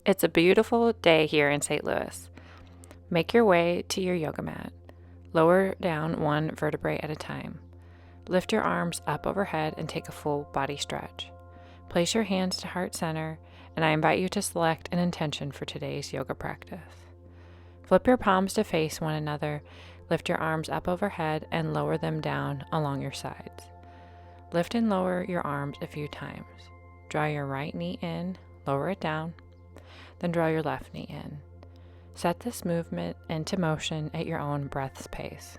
It's a beautiful day here in St. Louis. Make your way to your yoga mat. Lower down one vertebrae at a time. Lift your arms up overhead and take a full body stretch. Place your hands to heart center, and I invite you to select an intention for today's yoga practice. Flip your palms to face one another, lift your arms up overhead, and lower them down along your sides. Lift and lower your arms a few times. Draw your right knee in, lower it down, then draw your left knee in. Set this movement into motion at your own breath's pace.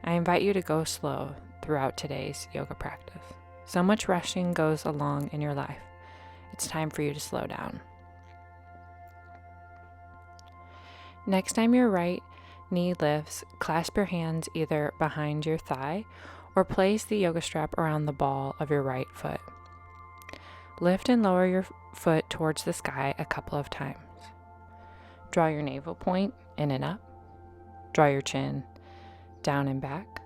I invite you to go slow throughout today's yoga practice. So much rushing goes along in your life. It's time for you to slow down. Next time your right knee lifts, clasp your hands either behind your thigh or place the yoga strap around the ball of your right foot. Lift and lower your foot towards the sky a couple of times. Draw your navel point in and up. Draw your chin down and back.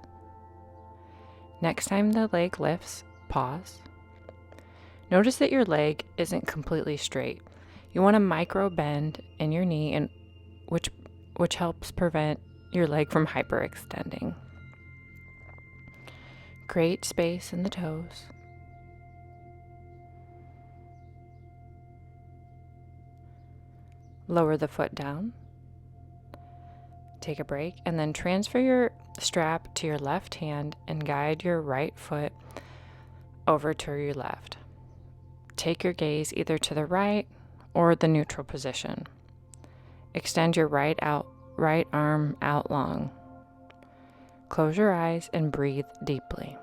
Next time the leg lifts, pause. Notice that your leg isn't completely straight. You want a micro bend in your knee, and which helps prevent your leg from hyperextending. Create space in the toes. Lower the foot down. Take a break, and then transfer your strap to your left hand and guide your right foot over to your left. Take your gaze either to the right or the neutral position. Extend your right arm out long. Close your eyes and breathe deeply.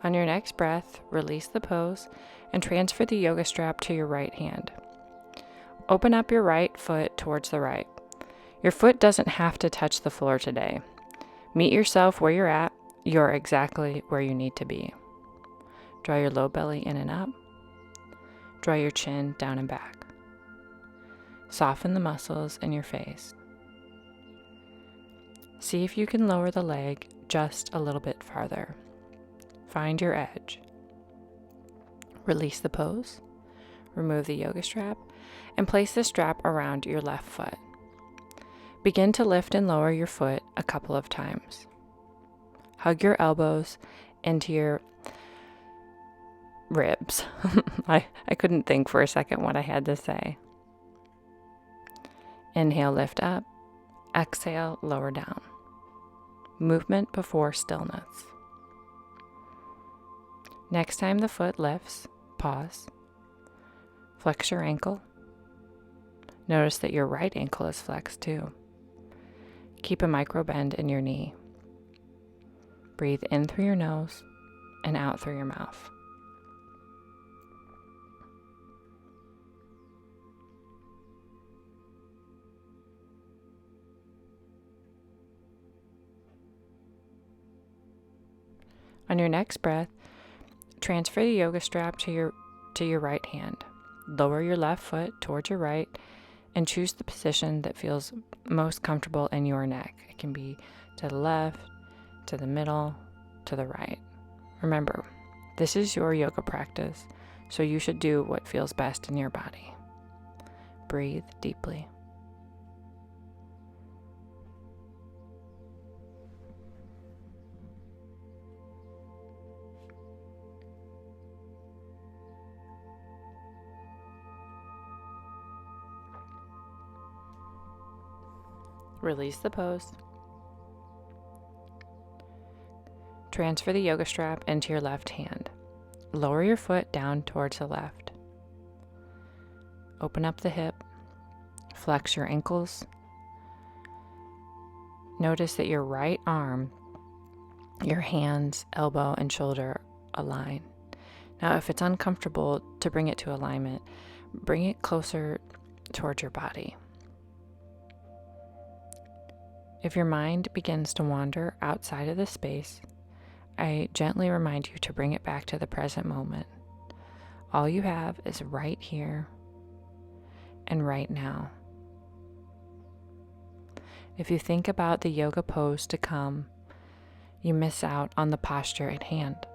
On your next breath, release the pose and transfer the yoga strap to your right hand. Open up your right foot towards the right. Your foot doesn't have to touch the floor today. Meet yourself where you're at. You're exactly where you need to be. Draw your low belly in and up. Draw your chin down and back. Soften the muscles in your face. See if you can lower the leg just a little bit farther. Find your edge. Release the pose. Remove the yoga strap and place the strap around your left foot. Begin to lift and lower your foot a couple of times. Hug your elbows into your ribs. I couldn't think for a second what I had to say. Inhale, lift up. Exhale, lower down. Movement before stillness. Next time the foot lifts, pause. Flex your ankle. Notice that your right ankle is flexed too. Keep a micro bend in your knee. Breathe in through your nose and out through your mouth. On your next breath, transfer the yoga strap to your right hand. Lower your left foot towards your right and choose the position that feels most comfortable in your neck. It can be to the left, to the middle, to the right. Remember, this is your yoga practice, so you should do what feels best in your body. Breathe deeply. Release the pose. Transfer the yoga strap into your left hand. Lower your foot down towards the left. Open up the hip. Flex your ankles. Notice that your right arm, your hands, elbow, and shoulder align. Now, if it's uncomfortable to bring it to alignment, bring it closer towards your body. If your mind begins to wander outside of the space, I gently remind you to bring it back to the present moment. All you have is right here and right now. If you think about the yoga pose to come, you miss out on the posture at hand.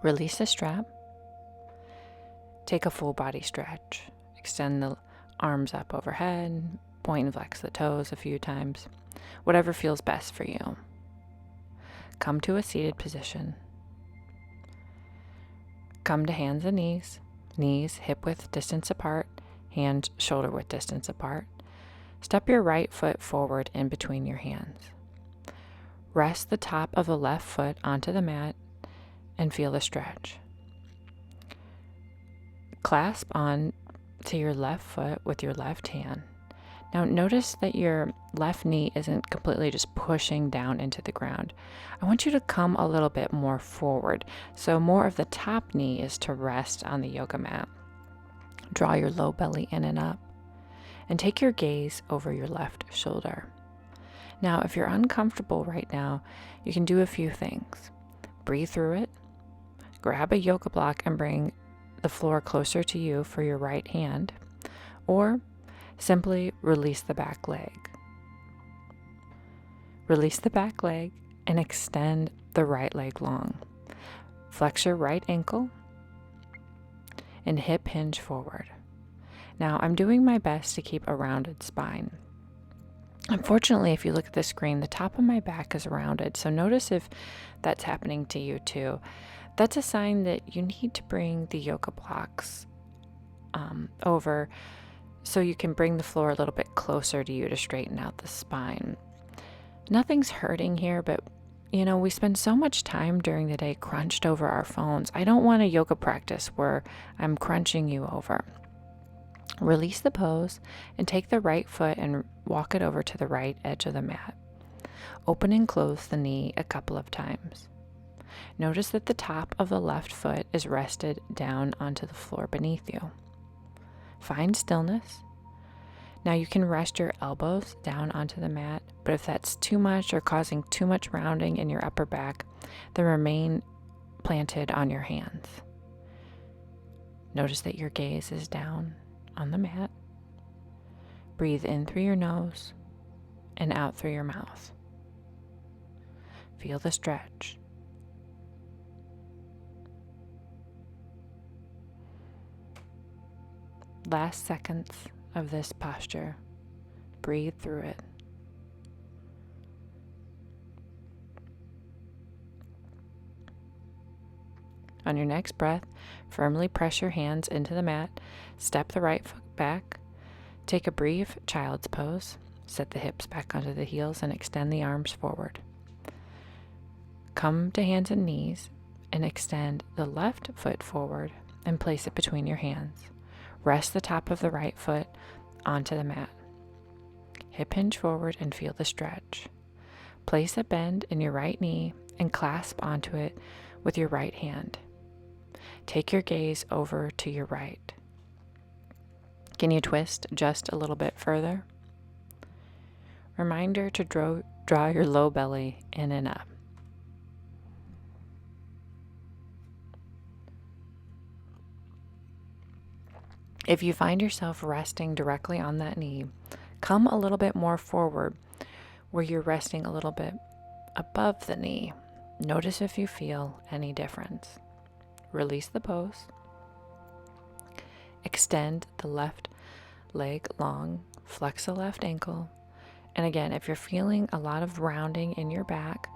Release the strap. Take a full body stretch. Extend the arms up overhead. Point and flex the toes a few times. Whatever feels best for you. Come to a seated position. Come to hands and knees. Knees hip width distance apart. Hands shoulder width distance apart. Step your right foot forward in between your hands. Rest the top of the left foot onto the mat and feel the stretch. Clasp on to your left foot with your left hand. Now notice that your left knee isn't completely just pushing down into the ground. I want you to come a little bit more forward. So more of the top knee is to rest on the yoga mat. Draw your low belly in and up. And take your gaze over your left shoulder. Now, if you're uncomfortable right now, you can do a few things. Breathe through it. Grab a yoga block and bring the floor closer to you for your right hand. Or simply release the back leg. Release the back leg and extend the right leg long. Flex your right ankle and hip hinge forward. Now, I'm doing my best to keep a rounded spine. Unfortunately, if you look at the screen, the top of my back is rounded, so notice if that's happening to you too. That's a sign that you need to bring the yoga blocks over so you can bring the floor a little bit closer to you to straighten out the spine. Nothing's hurting here, but we spend so much time during the day crunched over our phones. I don't want a yoga practice where I'm crunching you over. Release the pose and take the right foot and walk it over to the right edge of the mat. Open and close the knee a couple of times. Notice that the top of the left foot is rested down onto the floor beneath you. Find stillness. Now you can rest your elbows down onto the mat, but if that's too much or causing too much rounding in your upper back, then remain planted on your hands. Notice that your gaze is down on the mat. Breathe in through your nose and out through your mouth. Feel the stretch. Last seconds of this posture. Breathe through it. On your next breath, firmly press your hands into the mat, step the right foot back, take a brief child's pose, set the hips back onto the heels and extend the arms forward. Come to hands and knees and extend the left foot forward and place it between your hands. Rest the top of the right foot onto the mat. Hip hinge forward and feel the stretch. Place a bend in your right knee and clasp onto it with your right hand. Take your gaze over to your right. Can you twist just a little bit further? Reminder to draw your low belly in and up. If you find yourself resting directly on that knee, come a little bit more forward where you're resting a little bit above the knee. Notice if you feel any difference. Release the pose. Extend the left leg long, flex the left ankle. And again, if you're feeling a lot of rounding in your back,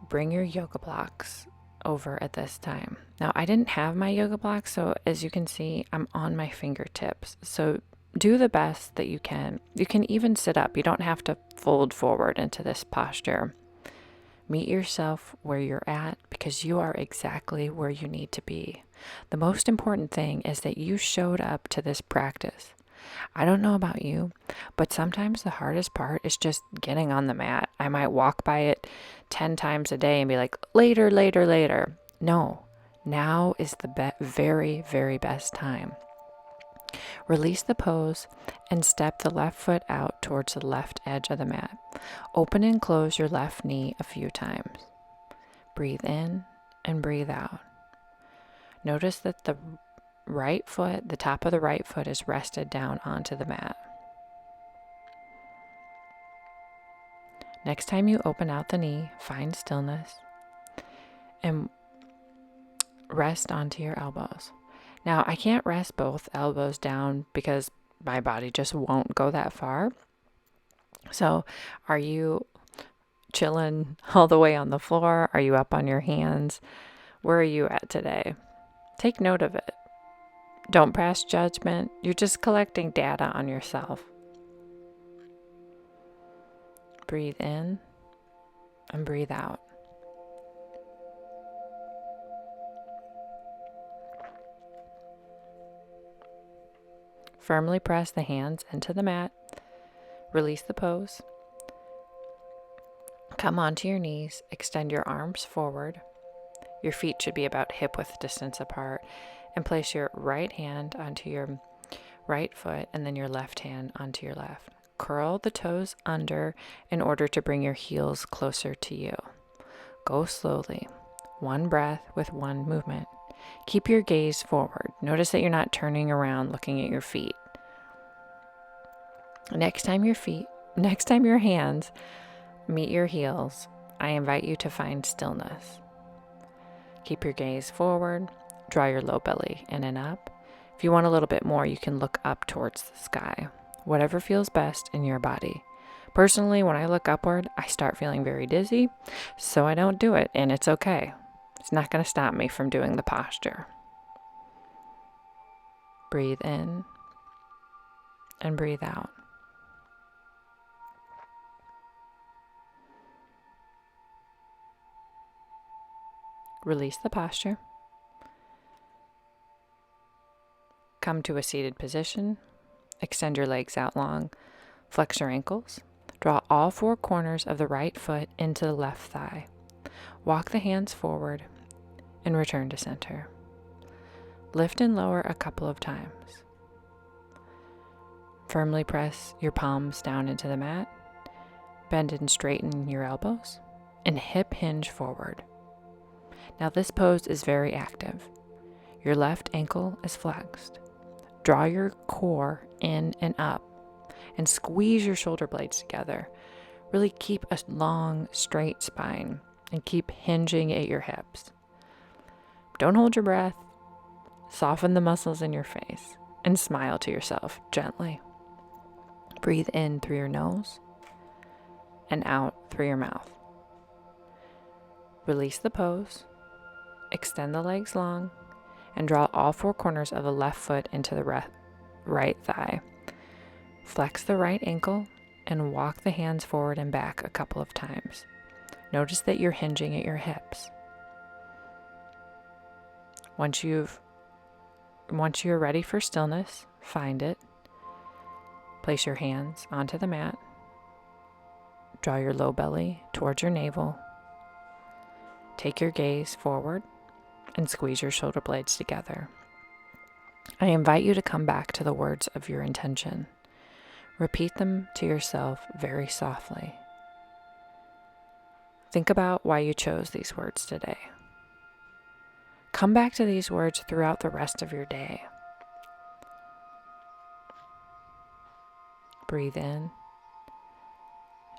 bring your yoga blocks over at this time. Now, I didn't have my yoga blocks, so as you can see, I'm on my fingertips. So do the best that you can. You can even sit up. You don't have to fold forward into this posture. Meet yourself where you're at because you are exactly where you need to be. The most important thing is that you showed up to this practice. I don't know about you, but sometimes the hardest part is just getting on the mat. I might walk by it 10 times a day and be like, later, later, later. No, now is the very, very best time. Release the pose and step the left foot out towards the left edge of the mat. Open and close your left knee a few times. Breathe in and breathe out. Notice that the right foot, the top of the right foot is rested down onto the mat. Next time you open out the knee, find stillness and rest onto your elbows. Now, I can't rest both elbows down because my body just won't go that far. So, are you chilling all the way on the floor? Are you up on your hands? Where are you at today? Take note of it. Don't pass judgment. You're just collecting data on yourself. Breathe in and breathe out. Firmly press the hands into the mat. Release the pose. Come onto your knees. Extend your arms forward. Your feet should be about hip-width distance apart. And place your right hand onto your right foot and then your left hand onto your left. Curl the toes under in order to bring your heels closer to you. Go slowly. One breath with one movement. Keep your gaze forward. Notice that you're not turning around looking at your feet. Next time your hands meet your heels, I invite you to find stillness. Keep your gaze forward. Draw your low belly in and up. If you want a little bit more, you can look up towards the sky. Whatever feels best in your body. Personally, when I look upward, I start feeling very dizzy, so I don't do it, and it's okay. It's not going to stop me from doing the posture. Breathe in and breathe out. Release the posture. Come to a seated position. Extend your legs out long. Flex your ankles. Draw all four corners of the right foot into the left thigh. Walk the hands forward and return to center. Lift and lower a couple of times. Firmly press your palms down into the mat. Bend and straighten your elbows and hip hinge forward. Now this pose is very active. Your left ankle is flexed. Draw your core in and up and squeeze your shoulder blades together. Really keep a long, straight spine and keep hinging at your hips. Don't hold your breath. Soften the muscles in your face and smile to yourself gently. Breathe in through your nose and out through your mouth. Release the pose. Extend the legs long and draw all four corners of the left foot into the right thigh. Flex the right ankle and walk the hands forward and back a couple of times. Notice that you're hinging at your hips. Once you're ready for stillness, find it. Place your hands onto the mat. Draw your low belly towards your navel. Take your gaze forward and squeeze your shoulder blades together. I invite you to come back to the words of your intention. Repeat them to yourself very softly. Think about why you chose these words today. Come back to these words throughout the rest of your day. Breathe in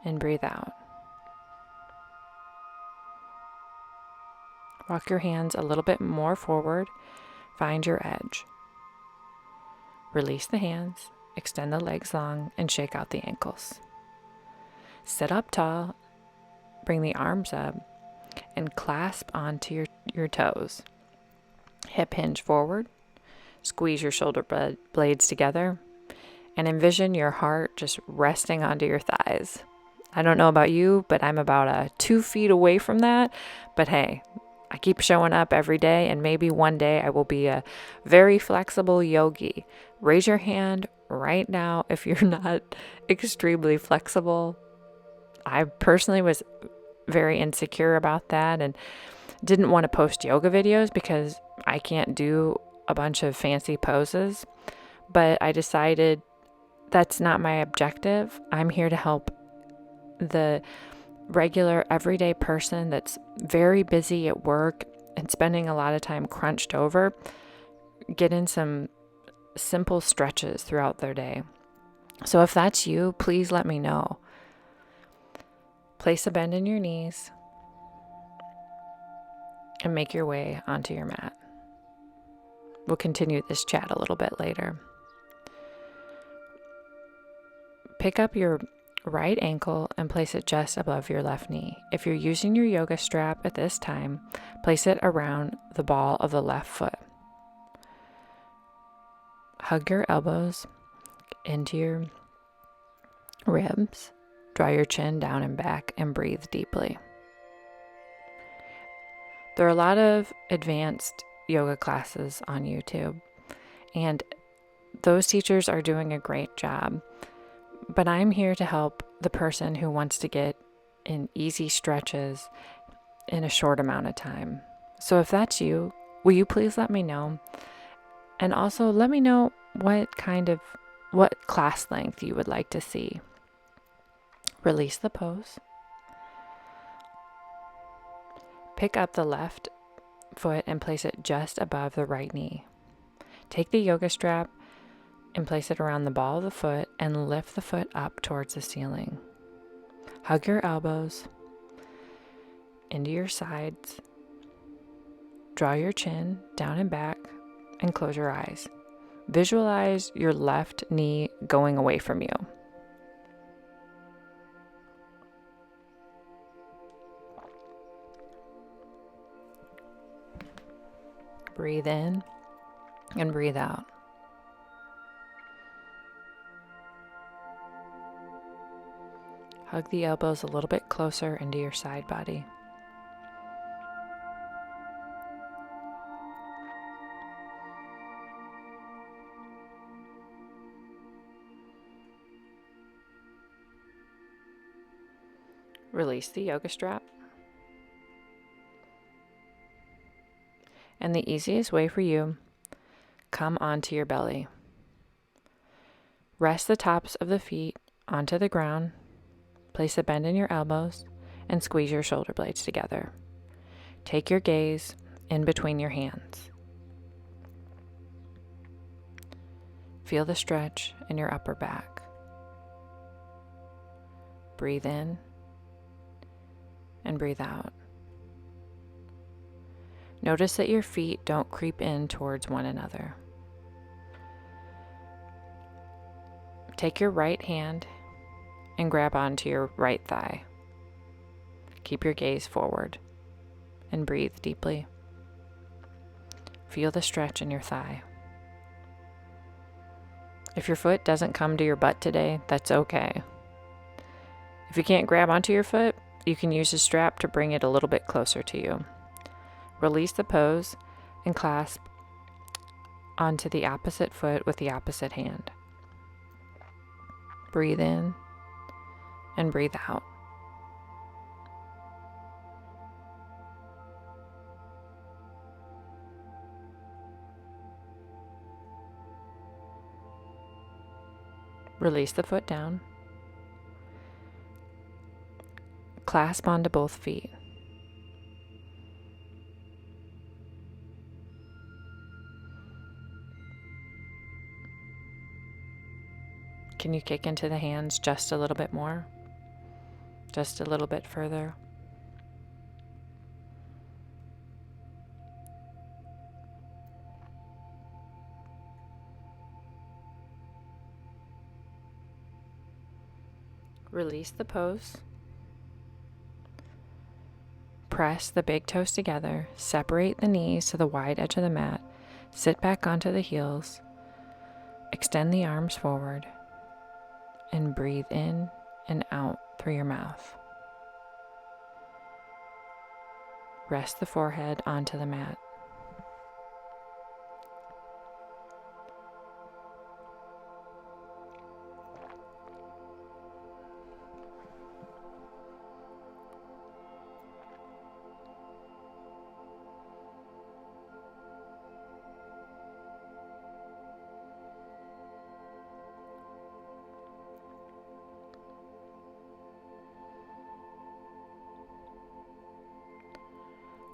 and breathe out. Walk your hands a little bit more forward. Find your edge. Release the hands, extend the legs long, and shake out the ankles. Sit up tall, bring the arms up, and clasp onto your toes. Hip hinge forward, squeeze your shoulder blades together, and envision your heart just resting onto your thighs. I don't know about you, but I'm about 2 feet away from that. But hey, I keep showing up every day, and maybe one day I will be a very flexible yogi. Raise your hand right now if you're not extremely flexible. I personally was very insecure about that and didn't want to post yoga videos because I can't do a bunch of fancy poses. but I decided that's not my objective. I'm here to help the regular everyday person that's very busy at work and spending a lot of time crunched over, get in some simple stretches throughout their day. So if that's you, please let me know. Place a bend in your knees and make your way onto your mat. We'll continue this chat a little bit later. Pick up your right ankle and place it just above your left knee. If you're using your yoga strap at this time, place it around the ball of the left foot. Hug your elbows into your ribs. Draw your chin down and back and breathe deeply. There are a lot of advanced yoga classes on YouTube, and those teachers are doing a great job. But I'm here to help the person who wants to get in easy stretches in a short amount of time. So if that's you, will you please let me know? And also let me know what class length you would like to see. Release the pose. Pick up the left foot and place it just above the right knee. Take the yoga strap and place it around the ball of the foot and lift the foot up towards the ceiling. Hug your elbows into your sides. Draw your chin down and back and close your eyes. Visualize your left knee going away from you. Breathe in and breathe out. Hug the elbows a little bit closer into your side body. Release the yoga strap. And the easiest way for you, come onto your belly. Rest the tops of the feet onto the ground. Place a bend in your elbows and squeeze your shoulder blades together. Take your gaze in between your hands. Feel the stretch in your upper back. Breathe in and breathe out. Notice that your feet don't creep in towards one another. Take your right hand and grab onto your right thigh. Keep your gaze forward and breathe deeply. Feel the stretch in your thigh. If your foot doesn't come to your butt today, that's okay. If you can't grab onto your foot, you can use a strap to bring it a little bit closer to you. Release the pose and clasp onto the opposite foot with the opposite hand. Breathe in and breathe out. Release the foot down. Clasp onto both feet. Can you kick into the hands just a little bit more? Just a little bit further? Release the pose. Press the big toes together. Separate the knees to the wide edge of the mat. Sit back onto the heels. Extend the arms forward. And breathe in and out through your mouth. Rest the forehead onto the mat.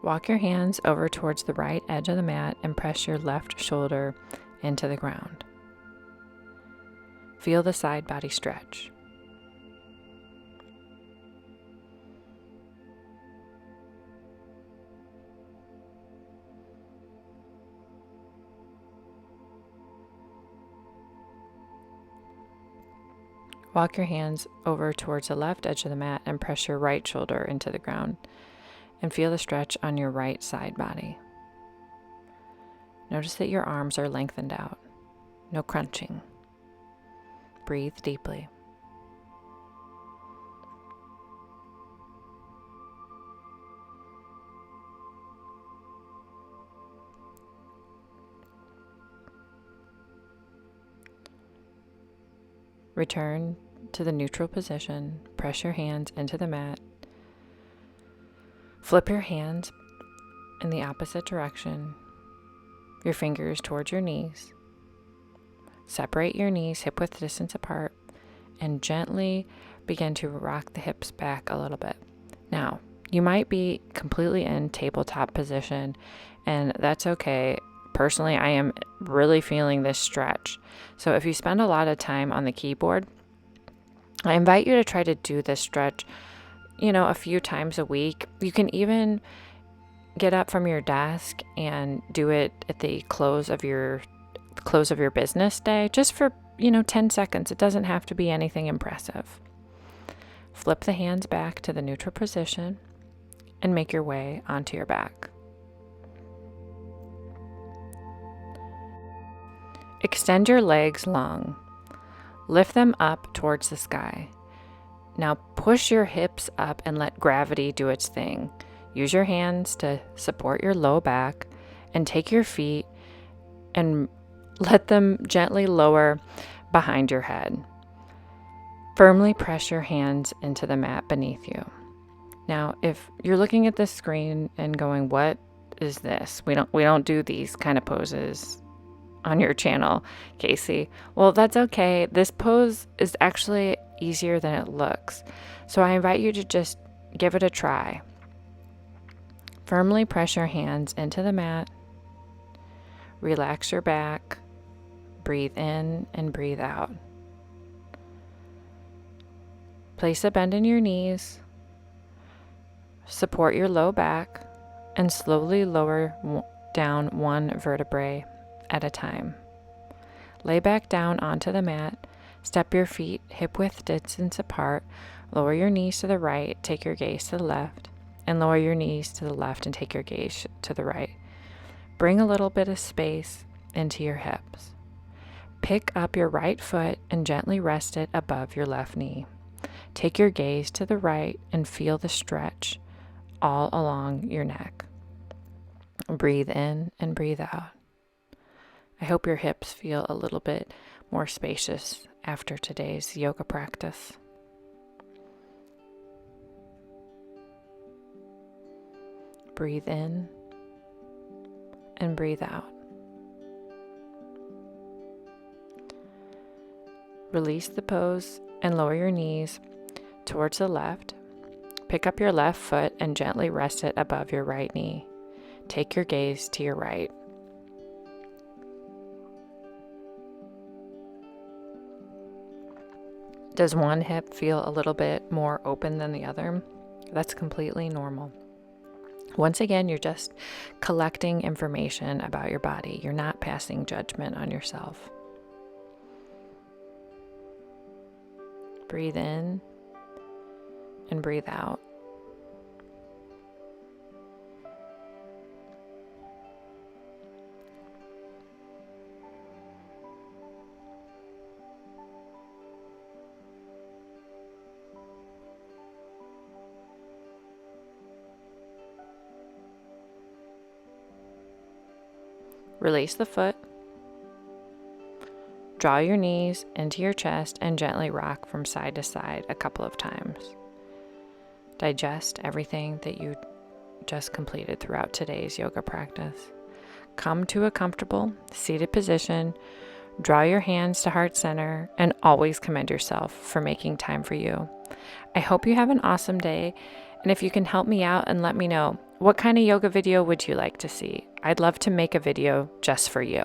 Walk your hands over towards the right edge of the mat and press your left shoulder into the ground. Feel the side body stretch. Walk your hands over towards the left edge of the mat and press your right shoulder into the ground and feel the stretch on your right side body. Notice that your arms are lengthened out. No crunching. Breathe deeply. Return to the neutral position. Press your hands into the mat. Flip your hands in the opposite direction. Your fingers towards your knees. Separate your knees hip width distance apart and gently begin to rock the hips back a little bit. Now, you might be completely in tabletop position, and that's okay. Personally, I am really feeling this stretch. So if you spend a lot of time on the keyboard, I invite you to try to do this stretch, a few times a week. You can even get up from your desk and do it at the close of your business day, just for 10 seconds. It doesn't have to be anything impressive. Flip the hands back to the neutral position and make your way onto your back. Extend your legs long. Lift them up towards the sky. Now push your hips up and let gravity do its thing. Use your hands to support your low back and take your feet and let them gently lower behind your head. Firmly press your hands into the mat beneath you. Now, if you're looking at this screen and going, "What is this? We don't do these kind of poses on your channel, Casey." Well, that's okay. This pose is actually easier than it looks. So I invite you to just give it a try. Firmly press your hands into the mat. Relax your back. Breathe in and breathe out. Place a bend in your knees. Support your low back and slowly lower down one vertebrae at a time. Lay back down onto the mat. Step your feet hip width distance apart. Lower your knees to the right. Take your gaze to the left. And lower your knees to the left and take your gaze to the right. Bring a little bit of space into your hips. Pick up your right foot and gently rest it above your left knee. Take your gaze to the right and feel the stretch all along your neck. Breathe in and breathe out. I hope your hips feel a little bit more spacious after today's yoga practice. Breathe in and breathe out. Release the pose and lower your knees towards the left. Pick up your left foot and gently rest it above your right knee. Take your gaze to your right. Does one hip feel a little bit more open than the other? That's completely normal. Once again, you're just collecting information about your body. You're not passing judgment on yourself. Breathe in and breathe out. Release the foot. Draw your knees into your chest and gently rock from side to side a couple of times. Digest everything that you just completed throughout today's yoga practice. Come to a comfortable seated position. Draw your hands to heart center and always commend yourself for making time for you. I hope you have an awesome day. And if you can help me out and let me know, What kind of yoga video would you like to see? I'd love to make a video just for you.